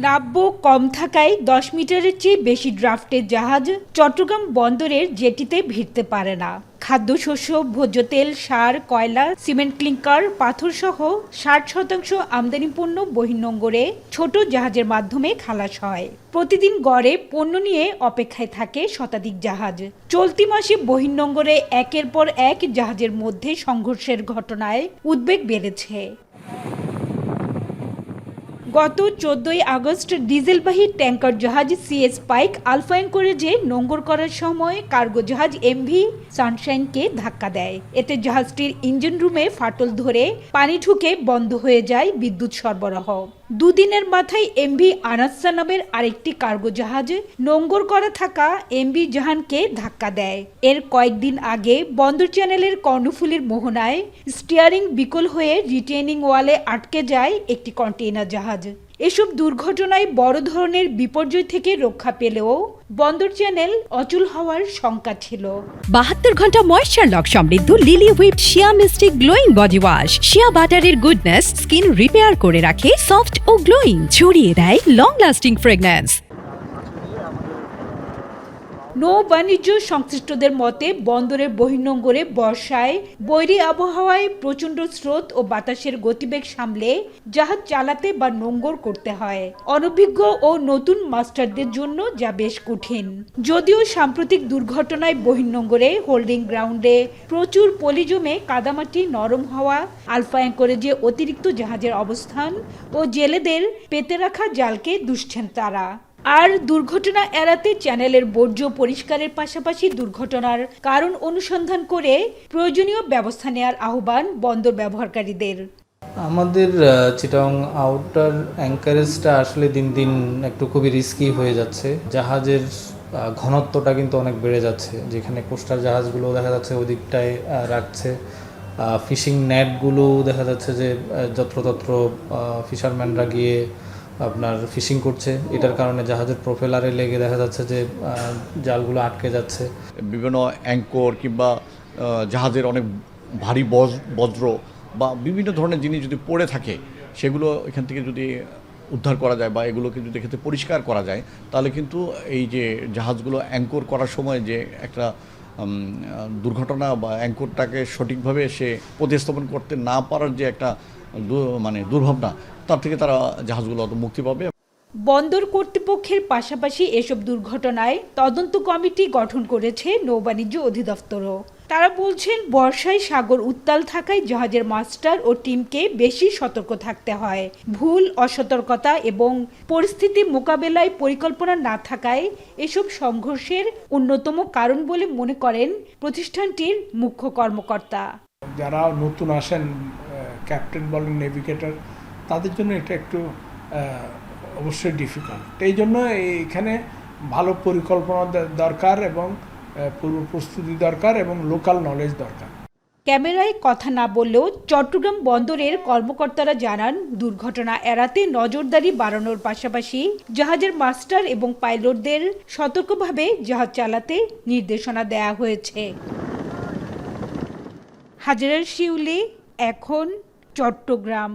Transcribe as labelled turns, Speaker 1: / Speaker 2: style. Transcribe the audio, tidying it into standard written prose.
Speaker 1: নাব্য কম থাকায় ১০ মিটারের চেয়ে বেশি ড্রাফটের জাহাজ চট্টগ্রাম বন্দরের জেটিতে ভিড়তে পারে না। খাদ্যশস্য, ভোজ্য তেল, সার, কয়লা, সিমেন্ট ক্লিংকার, পাথরসহ ৬০% আমদানি পণ্য বহির্নোঙরে ছোট জাহাজের মাধ্যমে খালাস হয়। প্রতিদিন গড়ে পণ্য নিয়ে অপেক্ষায় থাকে শতাধিক জাহাজ। চলতি মাসে বহির্নোঙরে একের পর এক জাহাজের মধ্যে সংঘর্ষের ঘটনায় উদ্বেগ বেড়েছে। গত ১৪ আগস্ট ডিজেলবাহী ট্যাঙ্কার জাহাজ সিএস পাইক আলফা অ্যাঙ্করেজে নোঙর করার সময় কার্গো জাহাজ এমভি সানশাইনকে ধাক্কা দেয়। এতে জাহাজটির ইঞ্জিন রুমে ফাটল ধরে পানি ঢুকে বন্ধ হয়ে যায় বিদ্যুৎ সরবরাহ। দুদিনের মাথায় এমভি আনাসা নামের আরেকটি কার্গো জাহাজ নোঙর করা থাকা এমভি জাহানকে ধাক্কা দেয়। এর কয়েকদিন আগে বন্দর চ্যানেলের কর্ণফুলীর মোহনায় স্টিয়ারিং বিকল হয়ে রিটেইনিং ওয়ালে আটকে যায় একটি কন্টেইনার জাহাজ। এসব দুর্ঘটনায় বড় ধরনের বিপর্যয় থেকে রক্ষা পেলেও বন্দর চ্যানেল অচল হওয়ার শঙ্কা ছিল।
Speaker 2: ৭২ ঘন্টা ময়েশ্চার লক সমৃদ্ধ লিলি হুইপ শিয়া মিস্টিক গ্লোয়িং বডি ওয়াশ। শিয়া বাটারের গুডনেস স্কিন রিপেয়ার করে রাখে সফট ও গ্লোয়িং, ছড়িয়ে দেয় লং লাস্টিং ফ্রেগন্যান্স।
Speaker 1: নৌ বাণিজ্য সংশ্লিষ্টদের মতে বন্দরের বহির্নোঙরে বর্ষায় বৈরী আবহাওয়ায় প্রচণ্ড স্রোত ও বাতাসের গতিবেগ সামলে জাহাজ চালাতে বা নোঙর করতে হয়। অনভিজ্ঞ ও নতুন মাস্টারদের জন্য যা বেশ কঠিন। যদিও সাম্প্রতিক দুর্ঘটনায় বহির্নোঙরে হোল্ডিং গ্রাউন্ডে প্রচুর পলি জমে কাদামাটি নরম হওয়া, আলফা অ্যাঙ্করেজে অতিরিক্ত জাহাজের অবস্থান ও জেলেদের পেতে রাখা জালকে দুষছেন তারা। আর দুর্ঘটনা এড়াতে চ্যানেলের বর্জ্য পরিষ্কারের পাশাপাশি দুর্ঘটনার কারণ অনুসন্ধান করে প্রয়োজনীয় ব্যবস্থা নেওয়ার আহ্বান বন্দর ব্যবহারকারীদের।
Speaker 3: আমাদের চিটাগং আউটার অ্যাঙ্কারেজটা আসলে দিন দিন একটু খুবই রিস্কি হয়ে যাচ্ছে। জাহাজের ঘনত্বটা কিন্তু অনেক বেড়ে যাচ্ছে, যেখানে কোস্টার জাহাজগুলো দেখা যাচ্ছে ওদিকটায় রাখছে। ফিশিং নেটগুলো দেখা যাচ্ছে যে যত্রতত্র ফিশারম্যানরা গিয়ে আপনার ফিশিং করছে। এটার কারণে জাহাজের প্রোপেলারে লেগে দেখা যাচ্ছে যে জালগুলো আটকে যাচ্ছে।
Speaker 4: বিভিন্ন অ্যাঙ্কর কিংবা জাহাজের অনেক ভারী বজ্র বা বিভিন্ন ধরনের জিনিস যদি পড়ে থাকে, সেগুলো এখান থেকে যদি উদ্ধার করা যায় বা এগুলোকে যদি এক্ষেত্রে পরিষ্কার করা যায়, তাহলে কিন্তু এই যে জাহাজগুলো অ্যাঙ্কর করার সময় যে একটা দুর্ঘটনা বা অ্যাঙ্করটাকে সঠিকভাবে সে প্রতিস্থাপন করতে না পারার যে একটা দুর্ভাবনা, তার থেকে তারা জাহাজগুলো মুক্তি পাবে।
Speaker 1: বন্দর কর্তৃপক্ষের পাশাপাশি এসব দুর্ঘটনায় তদন্ত কমিটি গঠন করেছে নৌবাণিজ্য অধিদপ্তরও। তারা বলছেন, বর্ষায় সাগর উত্তাল থাকায় জাহাজের মাস্টার ও টিমকে বেশি সতর্ক থাকতে হয়। ভুল, অসতর্কতা এবং পরিস্থিতি মোকাবেলায় পরিকল্পনা না থাকায় এসব সংঘর্ষের অন্যতম কারণ বলে মনে করেন প্রতিষ্ঠানটির মুখ্য কর্মকর্তা।
Speaker 5: যারা নতুন আসেন, ক্যাপ্টেন বলেন, নেভিগেটর, তাদের জন্য এটা একটু অবশ্যই ডিফিকাল্ট। এই জন্য এখানে ভালো পরিকল্পনা দরকার এবং পূর্ব প্রস্তুতি দরকার এবং লোকাল নলেজ দরকার।
Speaker 1: ক্যামেরায় কথা না বললেও চট্টগ্রাম বন্দরের কর্মকর্তারা জানান, দুর্ঘটনা এড়াতে নজরদারি বাড়ানোর পাশাপাশি জাহাজের মাস্টার এবং পাইলটদের সতর্কভাবে জাহাজ চালাতে নির্দেশনা দেওয়া হয়েছে। হাজেরা শিউলি, এখন, চট্টগ্রাম।